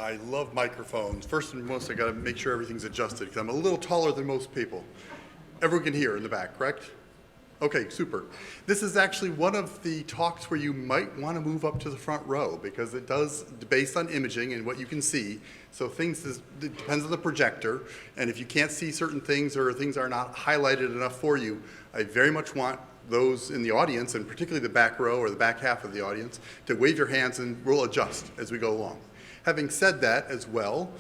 I love microphones. First and foremost, I got to make sure everything's adjusted because I'm a little taller than most people. Everyone can hear in the back, correct? Okay, super. This is actually one of the talks where you might want to move up to the front row because it does, based on imaging and what you can see, so it depends on the projector, and if you can't see certain things or things are not highlighted enough for you, I very much want those in the audience, and particularly the back row or the back half of the audience, to wave your hands and we'll adjust as we go along. Having said that as well,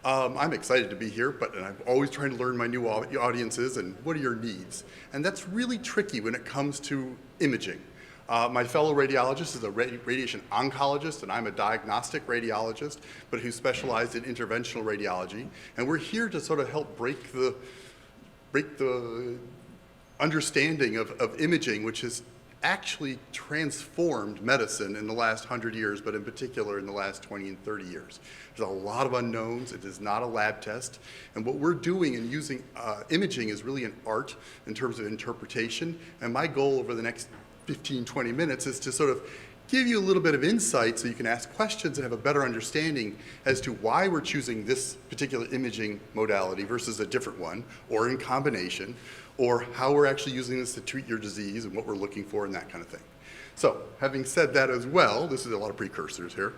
I'm excited to be here, and I'm always trying to learn my new audiences and what are your needs. And that's really tricky when it comes to imaging. My fellow radiologist is a radiation oncologist, and I'm a diagnostic radiologist, but who specialized in interventional radiology. And we're here to sort of help break the understanding of imaging, which has actually transformed medicine in the last 100 years, but in particular in the last 20 and 30 years. There's a lot of unknowns. It is not a lab test. And what we're doing in using imaging is really an art in terms of interpretation. And my goal over the next 15, 20 minutes is to sort of give you a little bit of insight so you can ask questions and have a better understanding as to why we're choosing this particular imaging modality versus a different one, or in combination, or how we're actually using this to treat your disease and what we're looking for and that kind of thing. So, having said that as well, this is a lot of precursors here,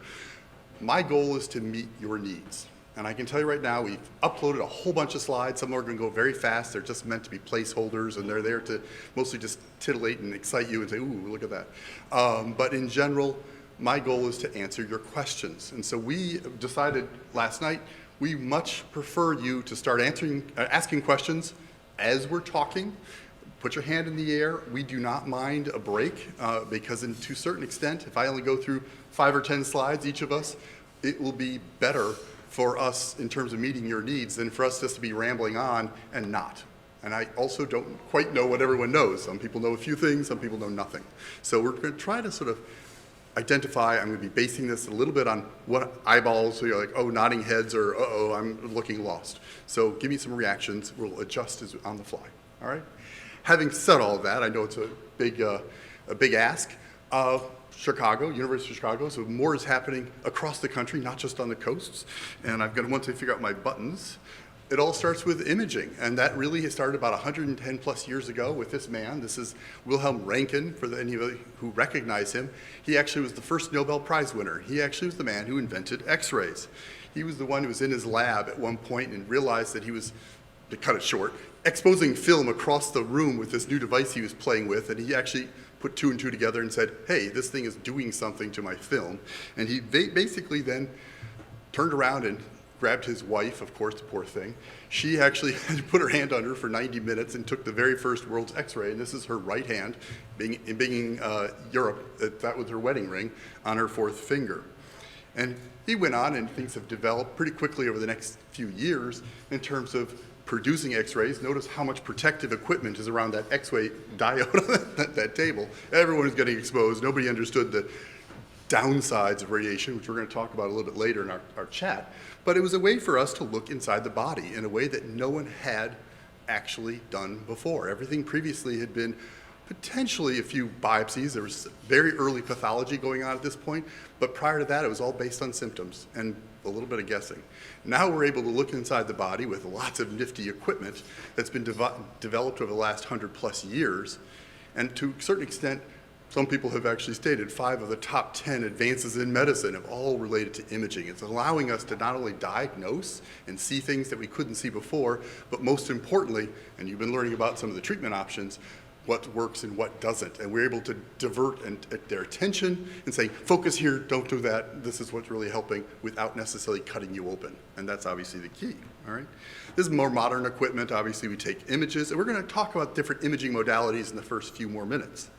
my goal is to meet your needs. And I can tell you right now, we've uploaded a whole bunch of slides. Some are going to go very fast. They're just meant to be placeholders, and they're there to mostly just titillate and excite you and say, ooh, look at that. But in general, my goal is to answer your questions. And so we decided last night, we much prefer you to start asking questions as we're talking. Put your hand in the air. We do not mind a break because to a certain extent, if I only go through 5 or 10 slides, each of us, it will be better for us in terms of meeting your needs than for us just to be rambling on and not. And I also don't quite know what everyone knows. Some people know a few things, some people know nothing. So we're going to try to sort of identify, I'm going to be basing this a little bit on what eyeballs, so you're like, oh, nodding heads, or uh-oh, I'm looking lost. So give me some reactions. We'll adjust on the fly, all right? Having said all of that, I know it's a big ask. Chicago, University of Chicago, so more is happening across the country, not just on the coasts. And I've got to once I figure out my buttons. It all starts with imaging, and that really has started about 110 plus years ago with this man. This is Wilhelm Röntgen, for anybody who recognize him. He actually was the first Nobel Prize winner. He actually was the man who invented X-rays. He was the one who was in his lab at one point and realized that he was, to cut it short, exposing film across the room with this new device he was playing with, and he actually put 2 and 2 together and said, hey, this thing is doing something to my film. And he basically then turned around and grabbed his wife, of course, the poor thing. She actually had to put her hand under for 90 minutes and took the very first world's X-ray, and this is her right hand, being in Europe, that was her wedding ring, on her 4th finger. And he went on, and things have developed pretty quickly over the next few years in terms of producing X-rays. Notice how much protective equipment is around that X-ray diode on that table. Everyone is getting exposed. Nobody understood the downsides of radiation, which we're going to talk about a little bit later in our chat. But it was a way for us to look inside the body in a way that no one had actually done before. Everything previously had been potentially a few biopsies. There was very early pathology going on at this point, but prior to that, it was all based on symptoms and a little bit of guessing. Now we're able to look inside the body with lots of nifty equipment that's been developed over the last 100 plus years. And to a certain extent, some people have actually stated 5 of the top 10 advances in medicine have all related to imaging. It's allowing us to not only diagnose and see things that we couldn't see before, but most importantly, and you've been learning about some of the treatment options, what works and what doesn't. And we're able to divert their attention and say, focus here, don't do that. This is what's really helping without necessarily cutting you open. And that's obviously the key, all right? This is more modern equipment. Obviously, we take images, and we're going to talk about different imaging modalities in the first few more minutes.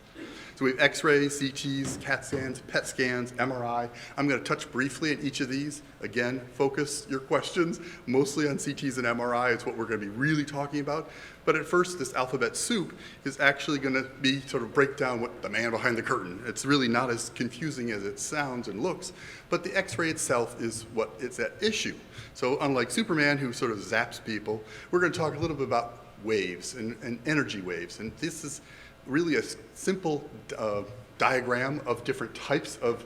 So we have X-rays, CTs, CAT scans, PET scans, MRI. I'm going to touch briefly on each of these. Again, focus your questions mostly on CTs and MRI. It's what we're going to be really talking about. But at first, this alphabet soup is actually going to be sort of break down what the man behind the curtain. It's really not as confusing as it sounds and looks, but the X-ray itself is what is at issue. So unlike Superman, who sort of zaps people, we're going to talk a little bit about waves and energy waves. And this is really a simple diagram of different types of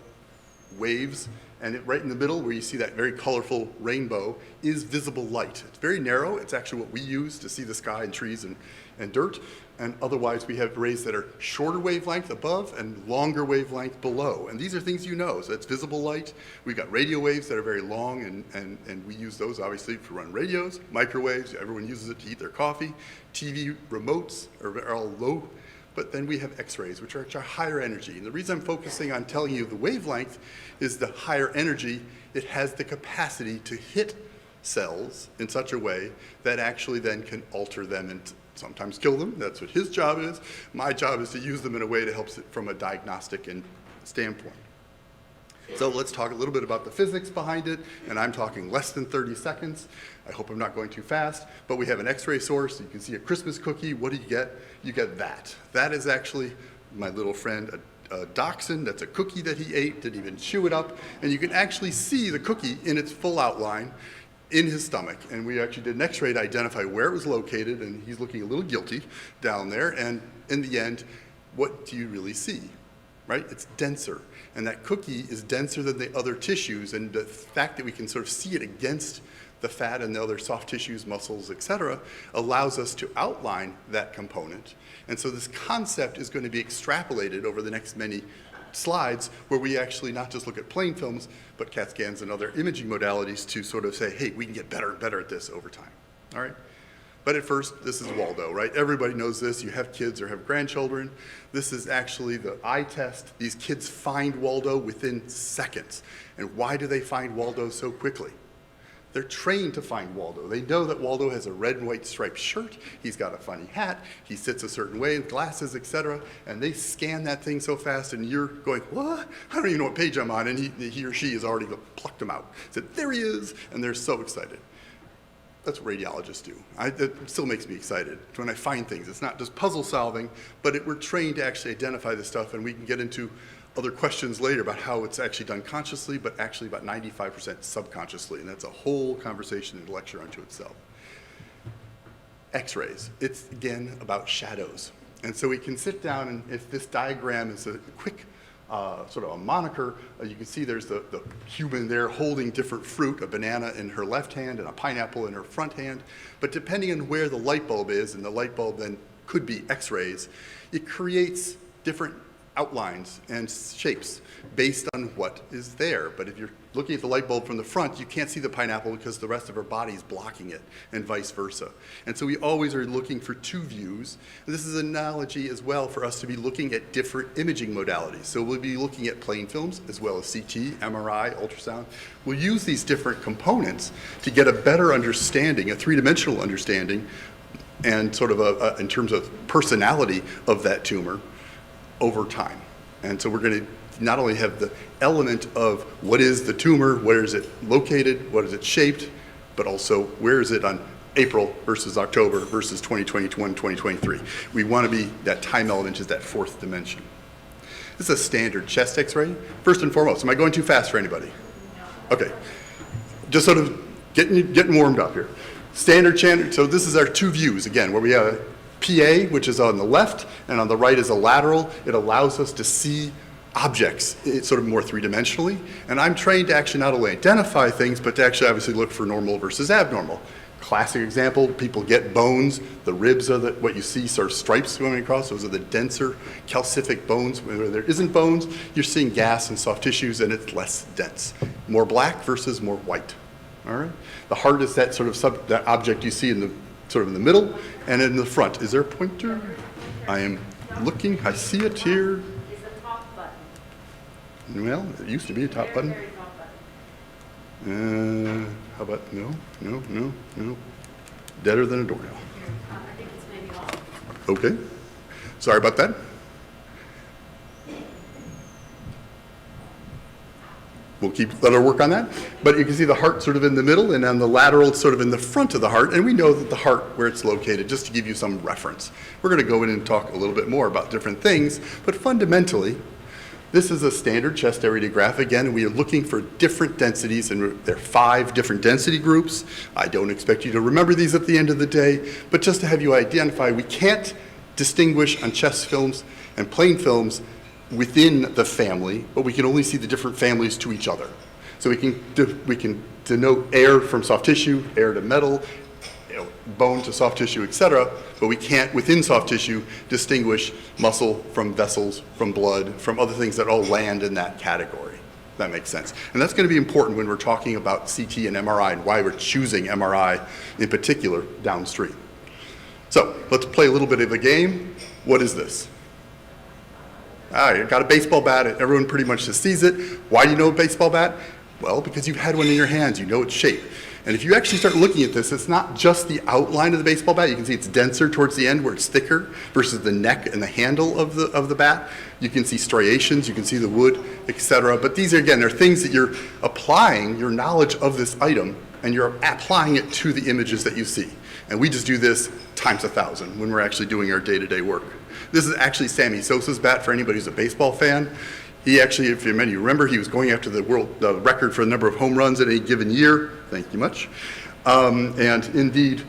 waves, and right in the middle where you see that very colorful rainbow is visible light. It's very narrow. It's actually what we use to see the sky and trees and dirt. And otherwise, we have rays that are shorter wavelength above and longer wavelength below. And these are things you know. So it's visible light. We've got radio waves that are very long, and we use those, obviously, to run radios. Microwaves, everyone uses it to heat their coffee. TV remotes are all low. But then we have X-rays, which are higher energy. And the reason I'm focusing on telling you the wavelength is the higher energy, it has the capacity to hit cells in such a way that actually then can alter them and sometimes kill them. That's what his job is. My job is to use them in a way that helps it from a diagnostic standpoint. So let's talk a little bit about the physics behind it, and I'm talking less than 30 seconds. I hope I'm not going too fast, but we have an X-ray source. You can see a Christmas cookie. What do you get? You get that. That is actually my little friend, a dachshund. That's a cookie that he ate, didn't even chew it up, and you can actually see the cookie in its full outline in his stomach. And we actually did an X-ray to identify where it was located, and he's looking a little guilty down there, and in the end, what do you really see? Right? It's denser. And that cookie is denser than the other tissues, and the fact that we can sort of see it against the fat and the other soft tissues, muscles, et cetera, allows us to outline that component. And so this concept is going to be extrapolated over the next many slides, where we actually not just look at plain films, but CAT scans and other imaging modalities to sort of say, hey, we can get better and better at this over time. All right? But at first, this is Waldo, right? Everybody knows this. You have kids or have grandchildren. This is actually the eye test. These kids find Waldo within seconds. And why do they find Waldo so quickly? They're trained to find Waldo. They know that Waldo has a red and white striped shirt. He's got a funny hat. He sits a certain way, glasses, etc. And they scan that thing so fast, and you're going, what? I don't even know what page I'm on. And he or she has already plucked him out. Said, there he is. And they're so excited. That's what radiologists do. It still makes me excited when I find things. It's not just puzzle solving, but we're trained to actually identify this stuff, and we can get into other questions later about how it's actually done consciously, but actually about 95% subconsciously, and that's a whole conversation and lecture unto itself. X-rays, it's again about shadows. And so we can sit down, and if this diagram is a quick sort of a moniker, you can see there's the human there holding different fruit, a banana in her left hand and a pineapple in her front hand. But depending on where the light bulb is, and the light bulb then could be X-rays, it creates different outlines and shapes based on what is there. But if you're looking at the light bulb from the front, you can't see the pineapple because the rest of her body is blocking it, and vice versa. And so we always are looking for two views. And this is an analogy as well for us to be looking at different imaging modalities. So we'll be looking at plain films as well as CT, MRI, ultrasound. We'll use these different components to get a better understanding, a three-dimensional understanding, and sort of in terms of personality of that tumor over time. And so we're going to not only have the element of what is the tumor, where is it located, what is it shaped, but also where is it on April versus October versus 2021, 2023. We want to be, that time element is that fourth dimension. This is a standard chest X-ray. First and foremost, am I going too fast for anybody? Okay, just sort of getting warmed up here. Standard, so this is our two views, again, where we have a PA, which is on the left, and on the right is a lateral. It allows us to see objects, it's sort of more three-dimensionally. And I'm trained to actually not only identify things, but to actually obviously look for normal versus abnormal. Classic example, people get bones. The ribs are what you see sort of stripes going across. Those are the denser calcific bones. Where there isn't bones, you're seeing gas and soft tissues, and it's less dense. More black versus more white. All right? The heart is that sort of that object you see in the sort of in the middle, and in the front. Is there a pointer? I am looking, I see it here. Is the top button. Well, it used to be a top button. Very top button. How about, no. Deader than a doornail. I think it's maybe off. Okay, sorry about that. We'll let her work on that. But you can see the heart sort of in the middle, and on the lateral, it's sort of in the front of the heart. And we know that the heart, where it's located, just to give you some reference. We're going to go in and talk a little bit more about different things. But fundamentally, this is a standard chest radiograph. Again, we are looking for different densities, and there are 5 different density groups. I don't expect you to remember these at the end of the day, but just to have you identify, we can't distinguish on chest films and plain films within the family, but we can only see the different families to each other. So we can denote air from soft tissue, air to metal, bone to soft tissue, et cetera, but we can't, within soft tissue, distinguish muscle from vessels, from blood, from other things that all land in that category. That makes sense. And that's going to be important when we're talking about CT and MRI and why we're choosing MRI in particular downstream. So let's play a little bit of a game. What is this? You got a baseball bat. Everyone pretty much just sees it. Why do you know a baseball bat? Well, because you've had one in your hands. You know its shape. And if you actually start looking at this, it's not just the outline of the baseball bat. You can see it's denser towards the end where it's thicker versus the neck and the handle of the bat. You can see striations, you can see the wood, etc. But these, again, are things that you're applying your knowledge of this item and you're applying it to the images that you see. And we just do this times 1,000 when we're actually doing our day-to-day work. This is actually Sammy Sosa's bat for anybody who's a baseball fan. He actually, if many of you remember, he was going after the world record for the number of home runs in a given year. Thank you much. And indeed,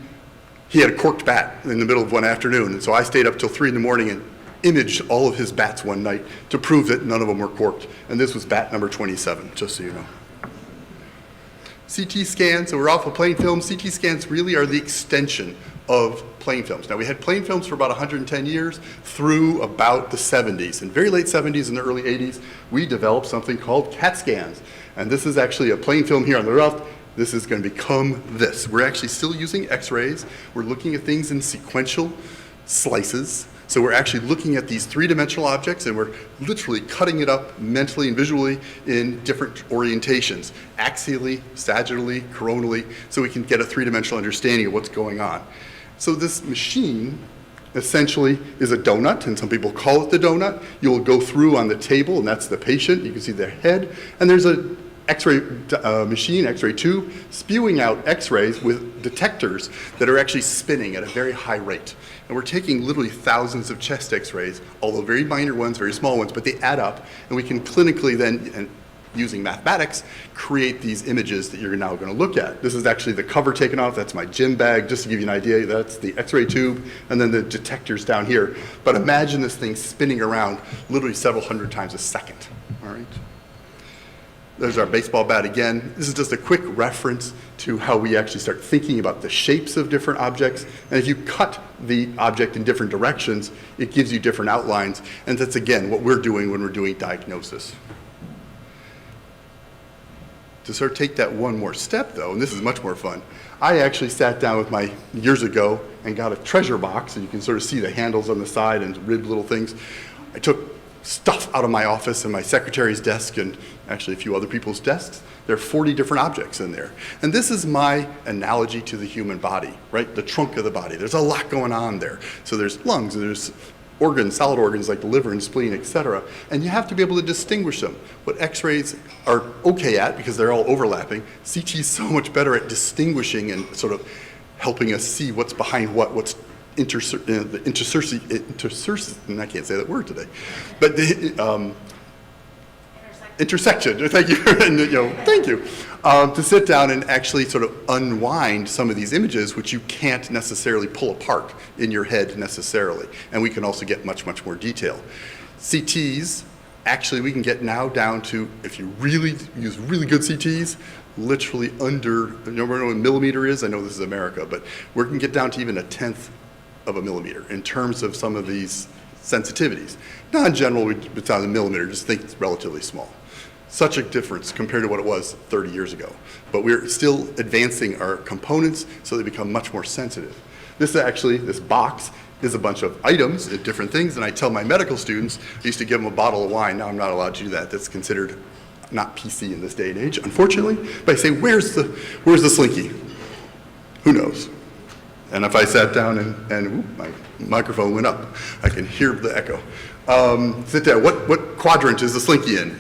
he had a corked bat in the middle of one afternoon. And so I stayed up till 3 in the morning and imaged all of his bats one night to prove that none of them were corked. And this was bat number 27, just so you know. CT scans, so we're off of plain film. CT scans really are the extension of plain films. Now, we had plain films for about 110 years through about the 70s. In very late 70s and the early 80s, we developed something called CAT scans. And this is actually a plain film here on the left. This is going to become this. We're actually still using X-rays. We're looking at things in sequential slices. So we're actually looking at these three-dimensional objects and we're literally cutting it up mentally and visually in different orientations, axially, sagittally, coronally, so we can get a three-dimensional understanding of what's going on. So this machine essentially is a donut, and some people call it the donut. You'll go through on the table, and that's the patient. You can see their head, and there's a X-ray machine, X-ray tube, spewing out X-rays with detectors that are actually spinning at a very high rate. And we're taking literally thousands of chest X-rays, although very minor ones, very small ones, but they add up, and we can clinically then, and using mathematics, create these images that you're now going to look at. This is actually the cover taken off. That's my gym bag, just to give you an idea. That's the X-ray tube, and then the detectors down here. But imagine this thing spinning around literally several hundred times a second, all right? There's our baseball bat again. This is just a quick reference to how we actually start thinking about the shapes of different objects. And if you cut the object in different directions, it gives you different outlines. And that's, again, what we're doing when we're doing diagnosis. To sort of take that one more step, though, and this is much more fun, I actually sat down with my, years ago, and got a treasure box, and you can sort of see the handles on the side and ribbed little things. I took stuff out of my office and my secretary's desk and actually a few other people's desks. There are 40 different objects in there. And this is my analogy to the human body, right? The trunk of the body. There's a lot going on there. So there's lungs, and there's organs, solid organs like the liver and spleen, et cetera. And you have to be able to distinguish them. What X-rays are okay at, because they're all overlapping, CT is so much better at distinguishing and sort of helping us see what's behind what's I can't say that word today, but the intersection. Thank you, and, thank you. To sit down and actually sort of unwind some of these images, which you can't necessarily pull apart in your head necessarily, and we can also get much, much more detail. CTs, actually, we can get now down to, if you really use really good CTs, literally under, you know what a millimeter is? I know this is America, but we can get down to even 1/10 of a millimeter in terms of some of these sensitivities. Now, in general, it's on a millimeter, just think it's relatively small. Such a difference compared to what it was 30 years ago. But we're still advancing our components so they become much more sensitive. This box is a bunch of items, different things, and I tell my medical students, I used to give them a bottle of wine. Now I'm not allowed to do that. That's considered not PC in this day and age, unfortunately. But I say, where's the slinky? Who knows? And if I sat down and my microphone went up, I can hear the echo. Sit down. What quadrant is the slinky in?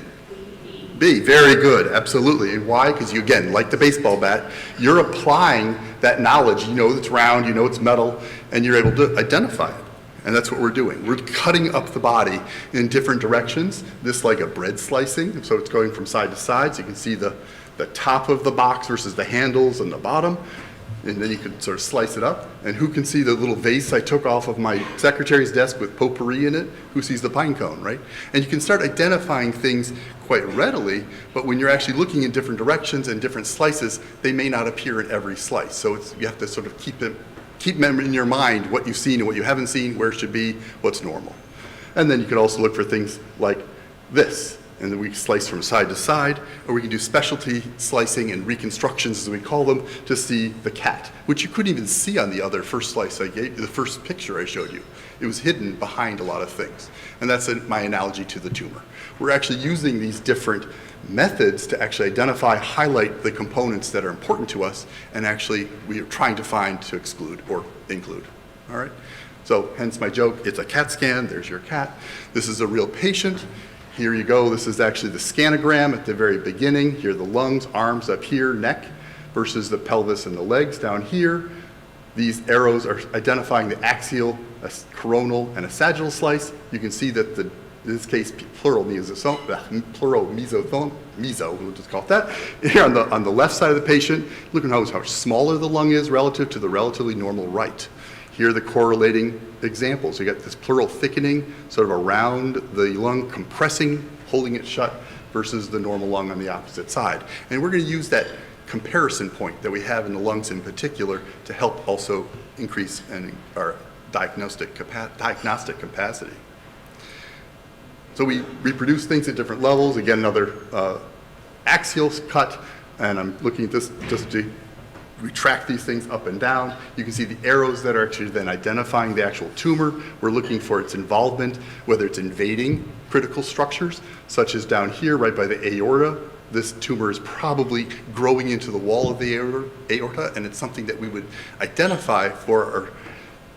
B. Very good. Absolutely. And why? Because you, again, like the baseball bat, you're applying that knowledge. You know it's round, you know it's metal, and you're able to identify it. And that's what we're doing. We're cutting up the body in different directions. This like a bread slicing, so it's going from side to side. So you can see the top of the box versus the handles and the bottom. And then you could sort of slice it up. And who can see the little vase I took off of my secretary's desk with potpourri in it? Who sees the pine cone, right? And you can start identifying things quite readily, but when you're actually looking in different directions and different slices, they may not appear in every slice. So you have to sort of keep in your mind what you've seen and what you haven't seen, where it should be, what's normal. And then you can also look for things like this. And then we slice from side to side, or we can do specialty slicing and reconstructions, as we call them, to see the cat, which you couldn't even see on the other first slice I gave you, the first picture I showed you. It was hidden behind a lot of things. And that's my analogy to the tumor. We're actually using these different methods to actually identify, highlight the components that are important to us, and actually we are trying to find to exclude or include. All right? So hence my joke, it's a CAT scan, there's your cat. This is a real patient. Here you go, this is actually the scanogram at the very beginning. Here are the lungs, arms up here, neck, versus the pelvis and the legs down here. These arrows are identifying the axial, a coronal, and a sagittal slice. You can see that in this case, pleural mesothelioma, we'll just call it that. Here on the left side of the patient, look at how much smaller the lung is relative to the relatively normal right. Here are the correlating examples. You got this pleural thickening sort of around the lung, compressing, holding it shut, versus the normal lung on the opposite side. And we're going to use that comparison point that we have in the lungs in particular to help also increase our diagnostic capacity. So we reproduce things at different levels. Again, another axial cut, and I'm looking at this just to retract these things up and down. You can see the arrows that are actually then identifying the actual tumor. We're looking for its involvement, whether it's invading critical structures, such as down here right by the aorta. This tumor is probably growing into the wall of the aorta, and it's something that we would identify for our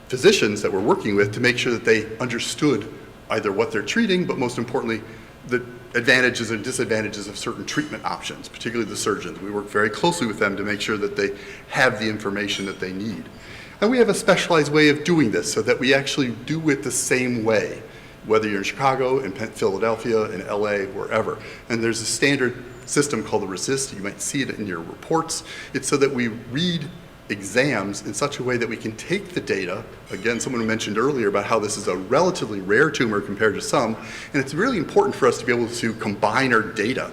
physicians that we're working with to make sure that they understood either what they're treating, but most importantly, the advantages and disadvantages of certain treatment options, particularly the surgeons. We work very closely with them to make sure that they have the information that they need. And we have a specialized way of doing this so that we actually do it the same way, whether you're in Chicago, in Philadelphia, in LA, wherever. And there's a standard system called the RECIST. You might see it in your reports. It's so that we read exams in such a way that we can take the data. Again, someone mentioned earlier about how this is a relatively rare tumor compared to some, and it's really important for us to be able to combine our data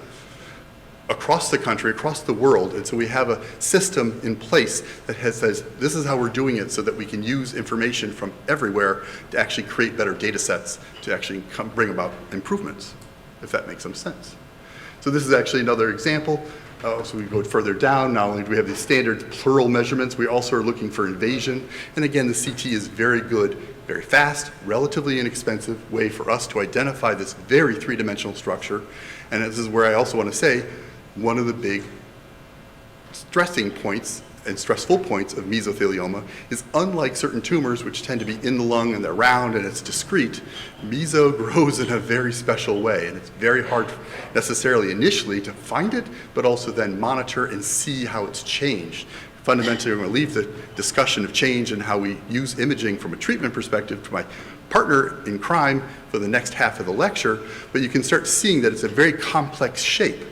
across the country, across the world, and so we have a system in place that says this is how we're doing it so that we can use information from everywhere to actually create better data sets to actually bring about improvements, if that makes some sense. So this is actually another example. So we go further down, not only do we have these standard pleural measurements, we also are looking for invasion. And again, the CT is very good, very fast, relatively inexpensive way for us to identify this very three-dimensional structure. And this is where I also want to say, one of the big stressing points and stressful points of mesothelioma is, unlike certain tumors which tend to be in the lung and they're round and it's discrete, meso grows in a very special way, and it's very hard necessarily initially to find it, but also then monitor and see how it's changed. Fundamentally, we're going to leave the discussion of change and how we use imaging from a treatment perspective to my partner in crime for the next half of the lecture, but you can start seeing that it's a very complex shape.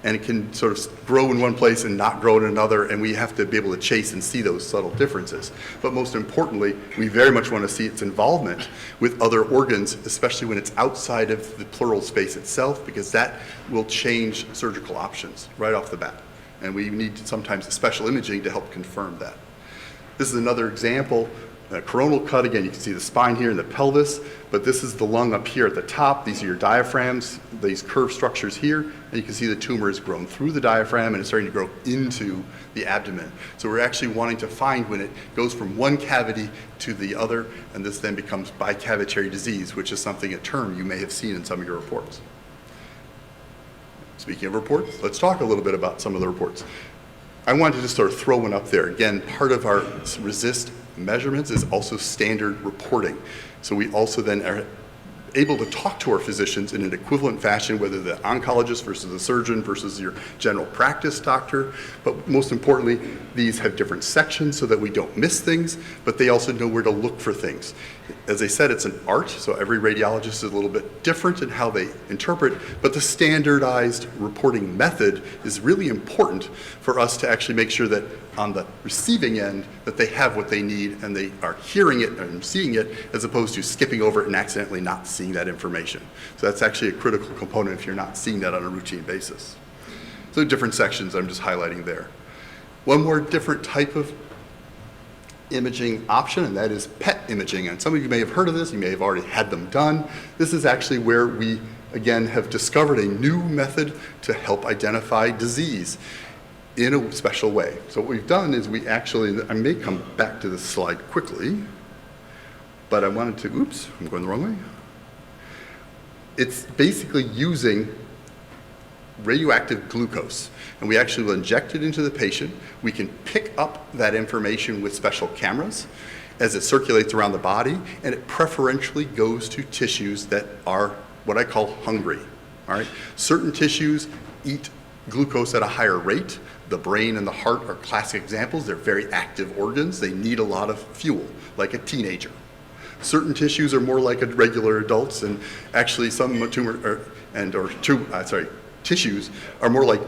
And it can sort of grow in one place and not grow in another, and we have to be able to chase and see those subtle differences. But most importantly, we very much want to see its involvement with other organs, especially when it's outside of the pleural space itself, because that will change surgical options right off the bat. And we need sometimes special imaging to help confirm that. This is another example. A coronal cut, again, you can see the spine here and the pelvis, but this is the lung up here at the top. These are your diaphragms, these curved structures here, and you can see the tumor has grown through the diaphragm and it's starting to grow into the abdomen. So we're actually wanting to find when it goes from one cavity to the other, and this then becomes bicavitary disease, which is something, a term you may have seen in some of your reports. Speaking of reports, let's talk a little bit about some of the reports. I wanted to just sort of throw one up there. Again, part of our RECIST measurements is also standard reporting. So we also then are able to talk to our physicians in an equivalent fashion, whether the oncologist versus the surgeon versus your general practice doctor. But most importantly, these have different sections so that we don't miss things, but they also know where to look for things. As I said, it's an art, so every radiologist is a little bit different in how they interpret, but the standardized reporting method is really important for us to actually make sure that on the receiving end that they have what they need and they are hearing it and seeing it, as opposed to skipping over it and accidentally not seeing that information. So that's actually a critical component if you're not seeing that on a routine basis. So different sections I'm just highlighting there. One more different type of imaging option, and that is PET imaging. And some of you may have heard of this, you may have already had them done. This is actually where we, again, have discovered a new method to help identify disease in a special way. So what we've done is we actually, I may come back to this slide quickly, but I wanted to, oops, I'm going the wrong way. It's basically using radioactive glucose, and we actually will inject it into the patient. We can pick up that information with special cameras as it circulates around the body, and it preferentially goes to tissues that are what I call hungry. All right? Certain tissues eat glucose at a higher rate. The brain and the heart are classic examples. They're very active organs. They need a lot of fuel, like a teenager. Certain tissues are more like regular adults, and actually some tissues are more like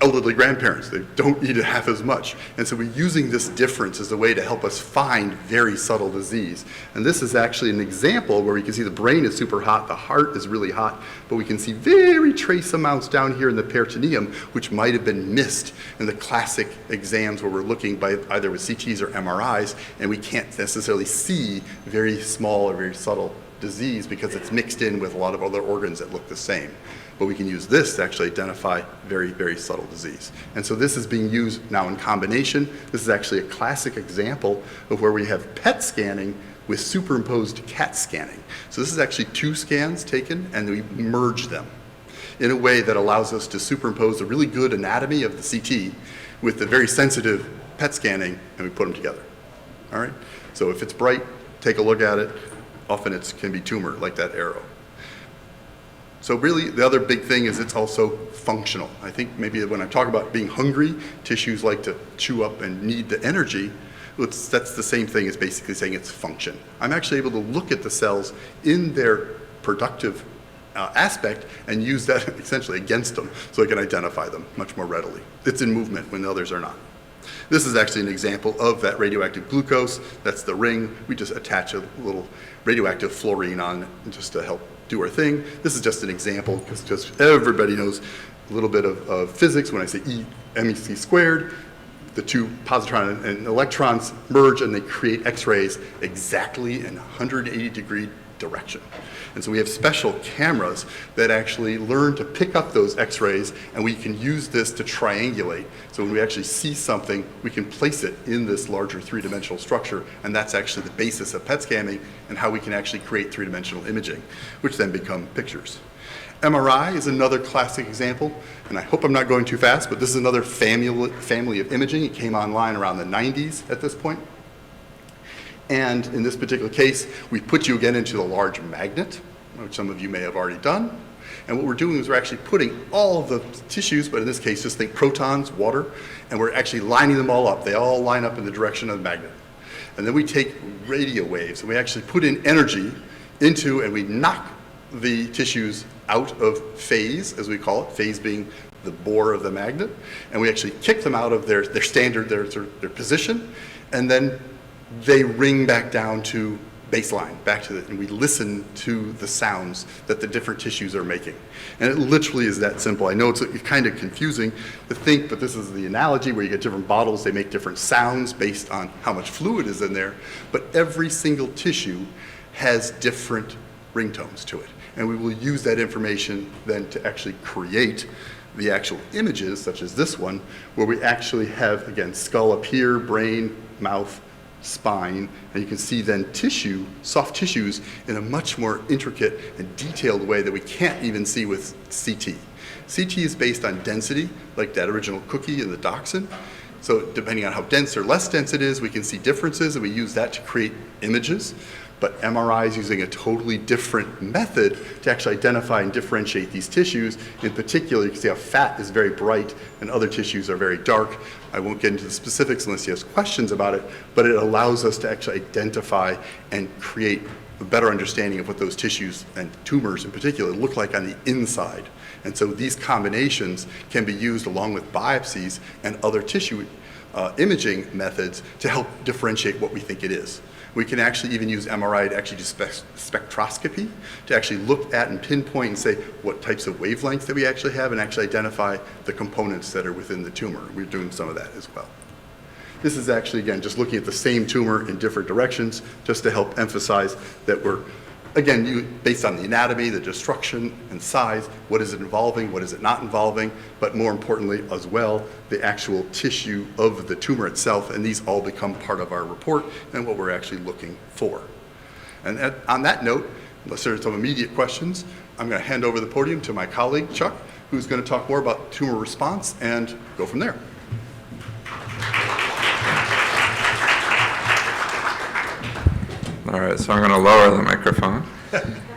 elderly grandparents. They don't need it half as much. And so we're using this difference as a way to help us find very subtle disease. And this is actually an example where we can see the brain is super hot, the heart is really hot, but we can see very trace amounts down here in the peritoneum, which might have been missed in the classic exams where we're looking by either with CTs or MRIs, and we can't necessarily see very small or very subtle disease because it's mixed in with a lot of other organs that look the same. But we can use this to actually identify very, very subtle disease. And so this is being used now in combination. This is actually a classic example of where we have PET scanning with superimposed CAT scanning. So this is actually two scans taken, and we merge them in a way that allows us to superimpose the really good anatomy of the CT with the very sensitive PET scanning, and we put them together. All right? So if it's bright, take a look at it. Often it can be tumor, like that arrow. So really, the other big thing is it's also functional. I think maybe when I talk about being hungry, tissues like to chew up and need the energy. That's the same thing as basically saying it's function. I'm actually able to look at the cells in their productive aspect and use that essentially against them so I can identify them much more readily. It's in movement when the others are not. This is actually an example of that radioactive glucose. That's the ring. We just attach a little radioactive fluorine on just to help do our thing. This is just an example because just everybody knows a little bit of physics. When I say E MEC squared, the two positron and electrons merge and they create X-rays exactly in 180-degree direction. And so we have special cameras that actually learn to pick up those X-rays, and we can use this to triangulate. So when we actually see something, we can place it in this larger three-dimensional structure, and that's actually the basis of PET scanning and how we can actually create three-dimensional imaging, which then become pictures. MRI is another classic example, and I hope I'm not going too fast, but this is another family of imaging. It came online around the 90s at this point. And in this particular case, we put you again into a large magnet, which some of you may have already done. And what we're doing is we're actually putting all of the tissues, but in this case, just think protons, water, and we're actually lining them all up. They all line up in the direction of the magnet. And then we take radio waves, and we actually put in energy into, and we knock the tissues out of phase, as we call it, phase being the bore of the magnet, and we actually kick them out of their standard, their position, and then they ring back down to baseline, and we listen to the sounds that the different tissues are making. And it literally is that simple. I know it's kind of confusing to think, but this is the analogy where you get different bottles, they make different sounds based on how much fluid is in there, but every single tissue has different ringtones to it. And we will use that information then to actually create the actual images, such as this one, where we actually have, again, skull up here, brain, mouth, spine, and you can see then tissue, soft tissues, in a much more intricate and detailed way that we can't even see with CT. CT is based on density, like that original cookie in the dachshund. So depending on how dense or less dense it is, we can see differences, and we use that to create images. But MRI is using a totally different method to actually identify and differentiate these tissues. In particular, you can see how fat is very bright and other tissues are very dark. I won't get into the specifics unless you have questions about it, but it allows us to actually identify and create a better understanding of what those tissues and tumors in particular look like on the inside. And so these combinations can be used along with biopsies and other tissue imaging methods to help differentiate what we think it is. We can actually even use MRI to actually do spectroscopy to actually look at and pinpoint and say what types of wavelengths that we actually have and actually identify the components that are within the tumor. We're doing some of that as well. This is actually, again, just looking at the same tumor in different directions just to help emphasize that we're, again, based on the anatomy, the destruction and size, what is it involving, what is it not involving, but more importantly as well, the actual tissue of the tumor itself, and these all become part of our report and what we're actually looking for. And on that note, unless there's some immediate questions, I'm going to hand over the podium to my colleague, Chuck, who's going to talk more about tumor response and go from there. All right, so I'm going to lower the microphone.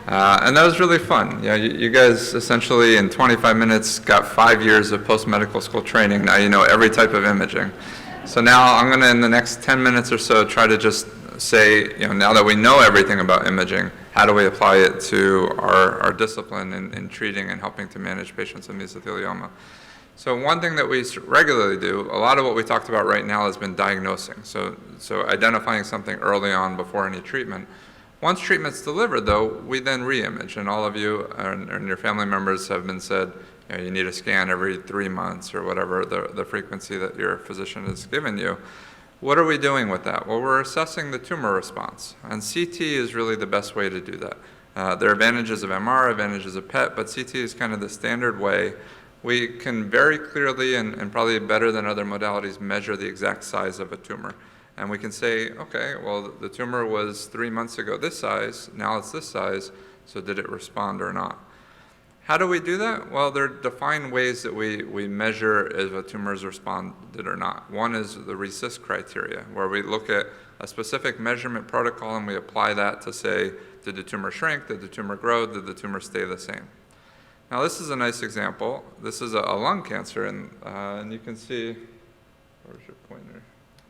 And that was really fun. Yeah, you guys essentially in 25 minutes got 5 years of post-medical school training. Now you know every type of imaging. So now I'm going to, in the next 10 minutes or so, try to just say, now that we know everything about imaging, how do we apply it to our discipline in treating and helping to manage patients with mesothelioma? So one thing that we regularly do, a lot of what we talked about right now has been diagnosing. So identifying something early on before any treatment. Once treatment's delivered, though, we then re-image, and all of you and your family members have been said, you need a scan every 3 months or whatever the frequency that your physician has given you. What are we doing with that? Well, we're assessing the tumor response, and CT is really the best way to do that. There are advantages of MR, advantages of PET, but CT is kind of the standard way. We can very clearly and probably better than other modalities measure the exact size of a tumor. And we can say, okay, well, the tumor was 3 months ago this size, now it's this size, so did it respond or not? How do we do that? Well, there are defined ways that we measure if a tumor has responded or not. One is the RECIST criteria, where we look at a specific measurement protocol and we apply that to say, did the tumor shrink, did the tumor grow, did the tumor stay the same? Now this is a nice example. This is a lung cancer, and you can see, where's your pointer?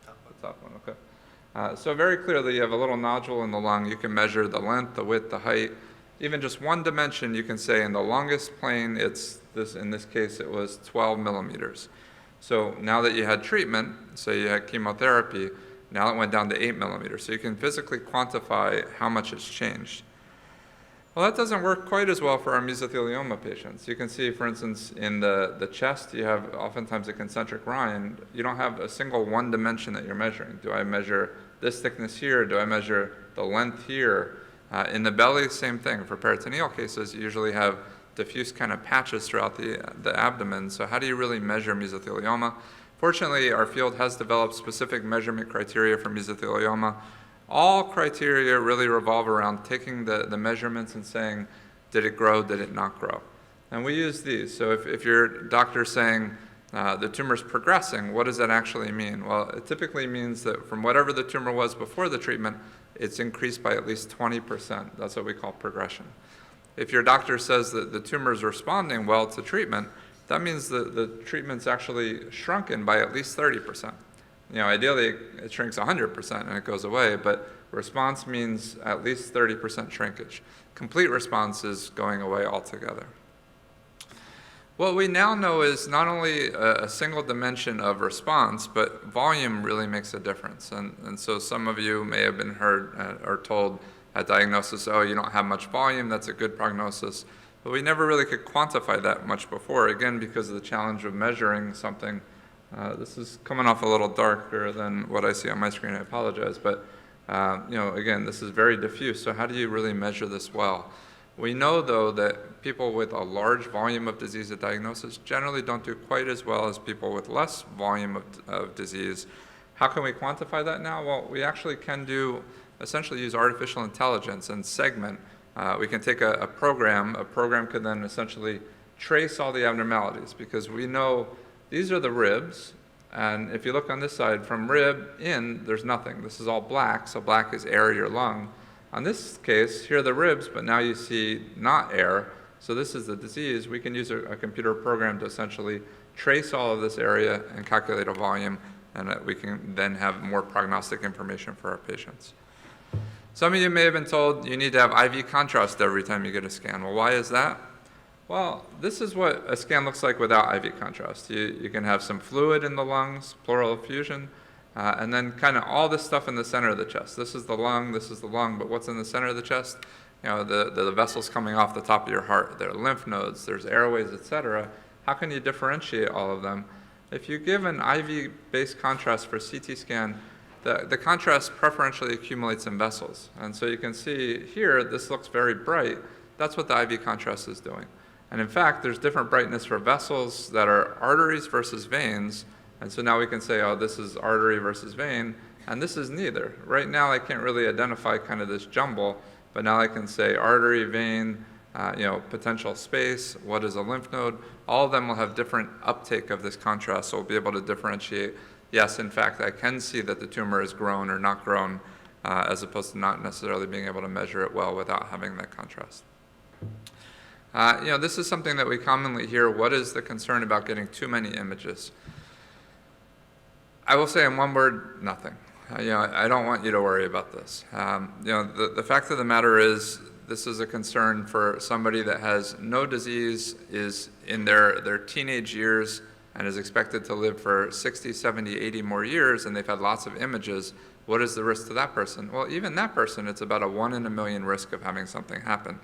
The top one, okay. So very clearly you have a little nodule in the lung. You can measure the length, the width, the height. Even just one dimension, you can say in the longest plane, in this case it was 12 millimeters. So now that you had treatment, say you had chemotherapy, now it went down to 8 millimeters. So you can physically quantify how much it's changed. Well, that doesn't work quite as well for our mesothelioma patients. You can see, for instance, in the chest, you have oftentimes a concentric rind. You don't have a single one dimension that you're measuring. Do I measure this thickness here? Do I measure the length here? In the belly, same thing. For peritoneal cases, you usually have diffuse kind of patches throughout the abdomen. So how do you really measure mesothelioma? Fortunately, our field has developed specific measurement criteria for mesothelioma. All criteria really revolve around taking the measurements and saying, did it grow, did it not grow? And we use these. So if your doctor's saying the tumor's progressing, what does that actually mean? Well, it typically means that from whatever the tumor was before the treatment, it's increased by at least 20%. That's what we call progression. If your doctor says that the tumor's responding well to treatment, that means that the treatment's actually shrunken by at least 30%. Ideally, it shrinks 100% and it goes away, but response means at least 30% shrinkage. Complete response is going away altogether. What we now know is not only a single dimension of response, but volume really makes a difference. And so some of you may have been heard or told at diagnosis, oh, you don't have much volume, that's a good prognosis. But we never really could quantify that much before, again, because of the challenge of measuring something. This is coming off a little darker than what I see on my screen, I apologize, but again, this is very diffuse, so how do you really measure this well? We know, though, that people with a large volume of disease at diagnosis generally don't do quite as well as people with less volume of disease. How can we quantify that now? Well, we actually can essentially use artificial intelligence and segment. We can take a program could then essentially trace all the abnormalities, because we know these are the ribs, and if you look on this side, from rib in, there's nothing. This is all black, so black is air, your lung. On this case, here are the ribs, but now you see not air, so this is the disease. We can use a computer program to essentially trace all of this area and calculate a volume, and we can then have more prognostic information for our patients. Some of you may have been told you need to have IV contrast every time you get a scan. Well, why is that? Well, this is what a scan looks like without IV contrast. You can have some fluid in the lungs, pleural effusion, and then kind of all this stuff in the center of the chest. This is the lung, but what's in the center of the chest? You know, the vessels coming off the top of your heart. There are lymph nodes, there's airways, etc. How can you differentiate all of them? If you give an IV-based contrast for CT scan, the contrast preferentially accumulates in vessels. And so you can see here, this looks very bright. That's what the IV contrast is doing. And in fact, there's different brightness for vessels that are arteries versus veins. And so now we can say, oh, this is artery versus vein, and this is neither. Right now, I can't really identify kind of this jumble, but now I can say artery, vein, potential space, what is a lymph node. All of them will have different uptake of this contrast, so we'll be able to differentiate, yes, in fact, I can see that the tumor is grown or not grown, as opposed to not necessarily being able to measure it well without having that contrast. This is something that we commonly hear. What is the concern about getting too many images? I will say in one word, nothing. I don't want you to worry about this. The fact of the matter is, this is a concern for somebody that has no disease, is in their teenage years, and is expected to live for 60, 70, 80 more years, and they've had lots of images. What is the risk to that person? Well, even that person, it's about a 1 in a million risk of having something happen.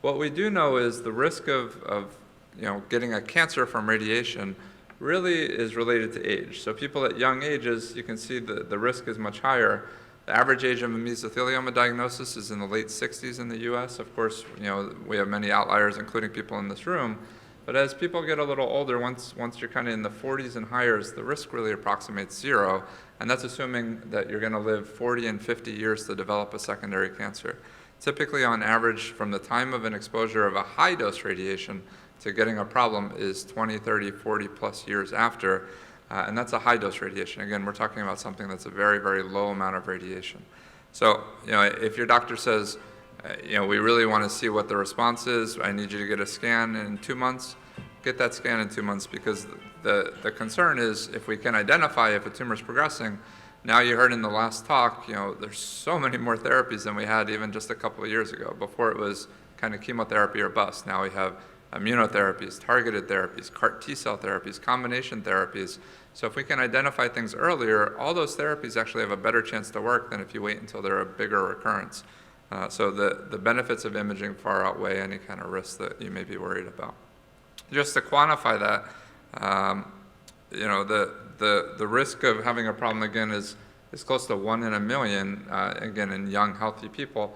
What we do know is the risk of getting a cancer from radiation really is related to age. So people at young ages, you can see the risk is much higher. The average age of a mesothelioma diagnosis is in the late 60s in the US. Of course, we have many outliers, including people in this room. But as people get a little older, once you're kind of in the 40s and higher, the risk really approximates 0. And that's assuming that you're going to live 40 and 50 years to develop a secondary cancer. Typically, on average, from the time of an exposure of a high-dose radiation to getting a problem is 20, 30, 40 plus years after, and that's a high-dose radiation. Again, we're talking about something that's a very, very low amount of radiation. So, if your doctor says, we really want to see what the response is, I need you to get a scan in 2 months, get that scan in 2 months, because the concern is if we can identify if a tumor is progressing. Now you heard in the last talk, there's so many more therapies than we had even just a couple of years ago. Before it was kind of chemotherapy or bust. Now we have immunotherapies, targeted therapies, CAR T-cell therapies, combination therapies. So if we can identify things earlier, all those therapies actually have a better chance to work than if you wait until they're a bigger recurrence. So the benefits of imaging far outweigh any kind of risk that you may be worried about. Just to quantify that, the risk of having a problem again is close to 1 in a million, again in young, healthy people.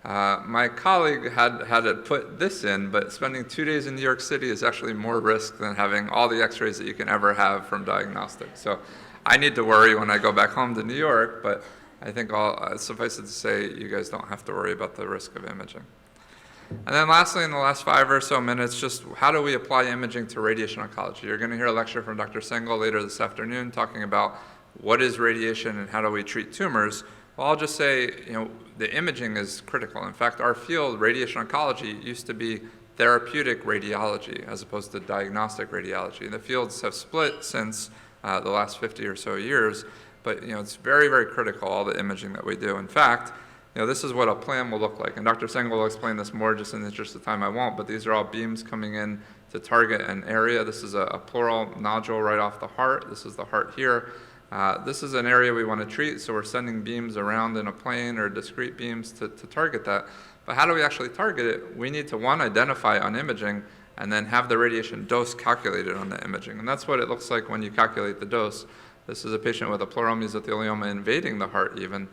My colleague had it put this in, but spending 2 days in New York City is actually more risk than having all the x-rays that you can ever have from diagnostics. So I need to worry when I go back home to New York, but I think suffice it to say, you guys don't have to worry about the risk of imaging. And then lastly, in the last 5 or so minutes, just how do we apply imaging to radiation oncology? You're going to hear a lecture from Dr. Sengel later this afternoon talking about what is radiation and how do we treat tumors. Well, I'll just say, the imaging is critical. In fact, our field, radiation oncology, used to be therapeutic radiology as opposed to diagnostic radiology. The fields have split since the last 50 or so years, but it's very, very critical, all the imaging that we do. In fact, this is what a plan will look like. And Dr. Sengel will explain this more just in the interest of time. I won't, but these are all beams coming in to target an area. This is a pleural nodule right off the heart. This is the heart here. This is an area we want to treat, so we're sending beams around in a plane or discrete beams to target that. But how do we actually target it? We need to, one, identify on imaging, and then have the radiation dose calculated on the imaging. And that's what it looks like when you calculate the dose. This is a patient with a pleural mesothelioma invading the heart even.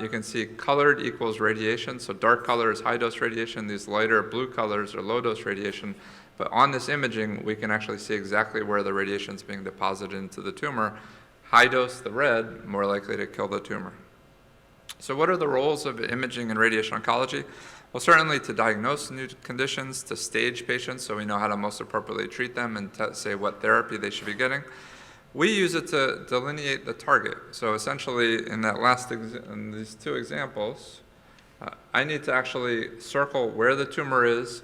You can see colored equals radiation, so dark color is high-dose radiation, these lighter blue colors are low-dose radiation. But on this imaging, we can actually see exactly where the radiation is being deposited into the tumor. High dose, the red, more likely to kill the tumor. So what are the roles of imaging in radiation oncology? Well, certainly to diagnose new conditions, to stage patients so we know how to most appropriately treat them and say what therapy they should be getting. We use it to delineate the target. So essentially, in these 2 examples, I need to actually circle where the tumor is.